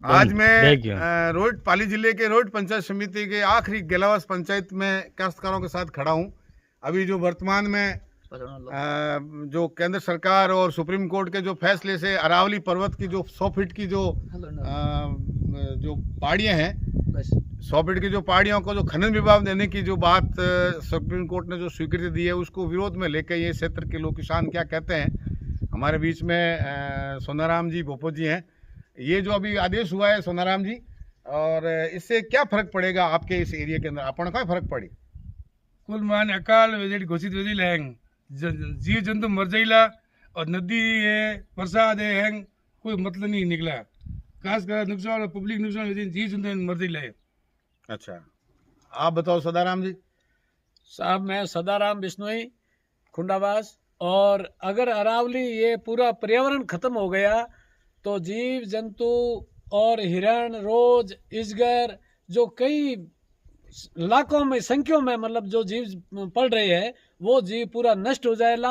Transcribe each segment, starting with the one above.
आज मैं रोड पाली जिले के रोड पंचायत समिति के आखिरी गेलावास पंचायत में काश्तकारों के साथ खड़ा हूं। अभी जो वर्तमान में जो केंद्र सरकार और सुप्रीम कोर्ट के जो फैसले से अरावली पर्वत की जो 100 फीट की जो पहाड़ियां हैं, 100 फीट की जो पहाड़ियों को जो खनन विभाग देने की जो बात सुप्रीम कोर्ट ने जो स्वीकृति दी है, उसको विरोध में लेकर ये क्षेत्र के लोग किसान क्या कहते हैं। हमारे बीच में सोनाराम जी भोपो जी हैं। ये जो अभी आदेश हुआ है सोनाराम जी, और इससे क्या फर्क पड़ेगा आपके इस एरिया के अंदर? अपन का फर्क पड़ी कुल मान अकाल वेजेट घोषित वेजिल हैंग जीव जंतु मर जाइला और नदी है प्रसाद है हैंग कोई मतलब नहीं निकला। खास कर नुकसान और पब्लिक नुकसान जीव जंतु मर जाइला है। अच्छा, आप बताओ सदाराम जी। साहब मैं सदाराम बिश्नोई खुंडावास। और अगर अरावली ये पूरा पर्यावरण खत्म हो गया तो जीव जंतु और हिरण रोज इजगर जो कई लाखों में संख्यों में मतलब जो जीव पड़ रहे हैं वो जीव पूरा नष्ट हो जाएगा।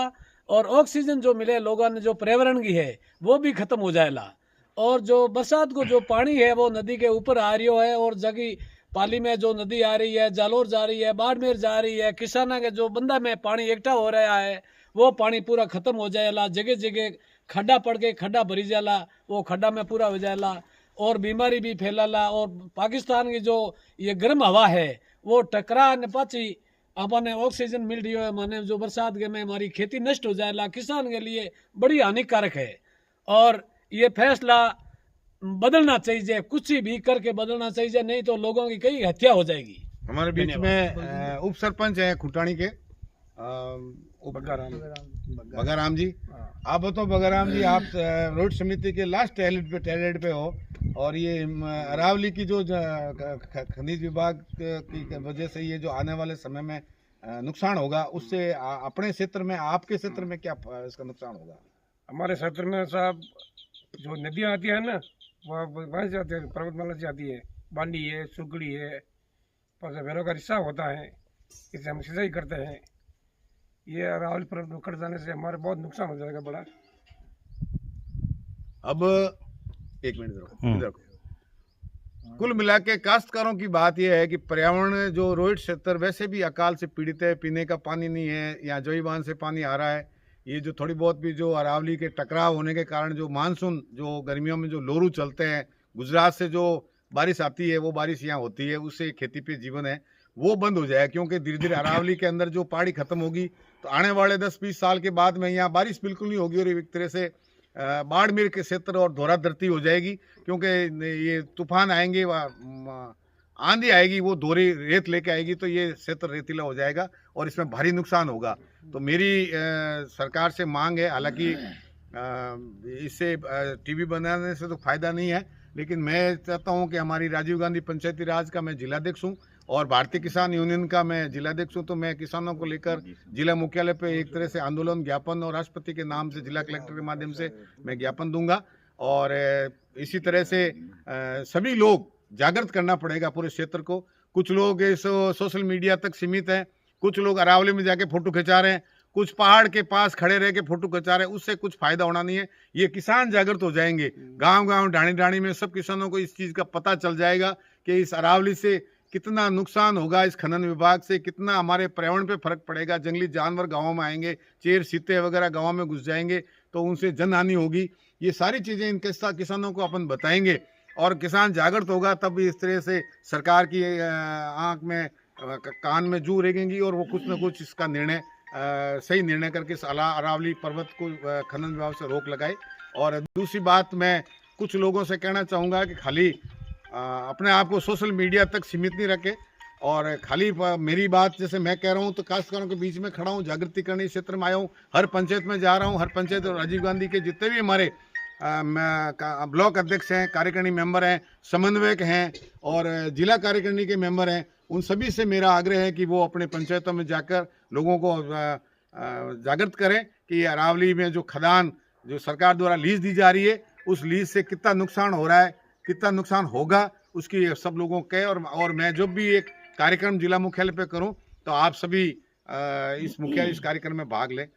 और ऑक्सीजन जो मिले लोगों ने जो पर्यावरण की है वो भी खत्म हो जाएगा। और जो बरसात को जो पानी है वो नदी के ऊपर आ रही है और जगह पाली में जो नदी आ रही है, जालोर जा रही है, बाड़मेर जा रही है, किसाना के जो बंदा में पानी इकट्ठा हो रहा है वो पानी पूरा खत्म हो जाएगा। जगह जगह खड्डा पड़ के खड्डा भरी जाला, वो खड्डा में पूरा हो जाएगा और बीमारी भी फैलाला। और पाकिस्तान की जो ये गर्म हवा है वो टकरा न पाची अपने ऑक्सीजन मिल रही है, माने जो बरसात के में हमारी खेती नष्ट हो जाएगा, किसान के लिए बड़ी हानिकारक है। और ये फैसला बदलना चाहिए, कुछ भी करके बदलना चाहिए, नहीं तो लोगों की कई हत्या हो जाएगी। हमारे बीच में उप सरपंच है खुटानी के बगाराम जी। आप बताओ बगाराम जी, आप रोड समिति के लास्ट टैलेंट पे हो और ये अरावली की जो खनिज विभाग की वजह से ये जो आने वाले समय में नुकसान होगा, उससे अपने क्षेत्र में आपके क्षेत्र में क्या इसका नुकसान होगा? हमारे क्षेत्र में साहब जो नदियाँ आती है ना वहाँ से आती है, पर्वतमाला से आती है, बांडी है, सुगड़ी है, वेरों का रिसाव होता है, इसे हम सिंचाई करते हैं। ये अरावली पर्वत में कट जाने से हमारे बहुत नुकसान हो जाएगा बड़ा। अब एक मिनट कुल मिला के काश्तकारों की बात यह है कि पर्यावरण जो रोहित क्षेत्र वैसे भी अकाल से पीड़ित है, पीने का पानी नहीं है, यहाँ जोई बांध से पानी आ रहा है। ये जो थोड़ी बहुत भी जो अरावली के टकराव होने के कारण जो मानसून जो गर्मियों में जो लोरू चलते हैं, गुजरात से जो बारिश आती है वो बारिश यहाँ होती है, उससे खेती पे जीवन है वो बंद हो जाए। क्योंकि धीरे धीरे अरावली के अंदर जो पहाड़ी खत्म होगी तो आने वाले 10-20 साल के बाद में यहाँ बारिश बिल्कुल नहीं होगी और एक तरह से बाड़मेर के क्षेत्र और धोरा धरती हो जाएगी। क्योंकि ये तूफान आएंगे, आंधी आएगी, वो धोरी रेत लेके आएगी तो ये क्षेत्र रेतीला हो जाएगा और इसमें भारी नुकसान होगा। तो मेरी सरकार से मांग है, हालांकि इससे टीवी बनाने से तो फायदा नहीं है, लेकिन मैं चाहता हूं कि हमारी राजीव गांधी पंचायती राज का मैं जिलाध्यक्ष हूं और भारतीय किसान यूनियन का मैं जिलाध्यक्ष हूं। तो मैं किसानों को लेकर जिला मुख्यालय पे एक तरह से आंदोलन ज्ञापन और राष्ट्रपति के नाम से जिला कलेक्टर के माध्यम से मैं ज्ञापन दूंगा। और इसी तरह से सभी लोग जागृत करना पड़ेगा पूरे क्षेत्र को। कुछ लोग इस सोशल मीडिया तक सीमित हैं, कुछ लोग अरावली में जाके फोटो खिंचा रहे हैं, कुछ पहाड़ के पास खड़े रह के फोटो खिंचा रहे हैं, उससे कुछ फायदा होना नहीं है। ये किसान जागृत हो जाएंगे, गांव-गांव ढाणी-ढाणी में सब किसानों को इस चीज़ का पता चल जाएगा कि इस अरावली से कितना नुकसान होगा, इस खनन विभाग से कितना हमारे पर्यावरण पे फर्क पड़ेगा। जंगली जानवर गाँवों में आएंगे, चेर चीते वगैरह गाँव में घुस जाएंगे तो उनसे जन हानि होगी। ये सारी चीज़ें इन किसानों को अपन बताएंगे और किसान जागृत होगा, तब इस तरह से सरकार की आंख में कान में जू रेंगेगी और वो कुछ न कुछ इसका निर्णय सही निर्णय करके अरावली पर्वत को खनन विभाग से रोक लगाए। और दूसरी बात, मैं कुछ लोगों से कहना चाहूँगा कि खाली अपने आप को सोशल मीडिया तक सीमित नहीं रखे और खाली मेरी बात जैसे मैं कह रहा हूँ तो काश्तकारों के बीच में खड़ा हूँ, जागृति करने इस क्षेत्र में आया हूँ, हर पंचायत में जा रहा हूँ। हर पंचायत और राजीव गांधी के जितने भी हमारे ब्लॉक अध्यक्ष हैं, कार्यकारिणी मेंबर हैं, समन्वयक हैं और जिला कार्यकारिणी के मेंबर हैं, उन सभी से मेरा आग्रह है कि वो अपने पंचायतों में जाकर लोगों को जागृत करें कि अरावली में जो खदान जो सरकार द्वारा लीज दी जा रही है, उस लीज से कितना नुकसान हो रहा है, कितना नुकसान होगा, उसकी सब लोगों के। और मैं जब भी एक कार्यक्रम जिला मुख्यालय पे करूं तो आप सभी इस कार्यक्रम में भाग लें।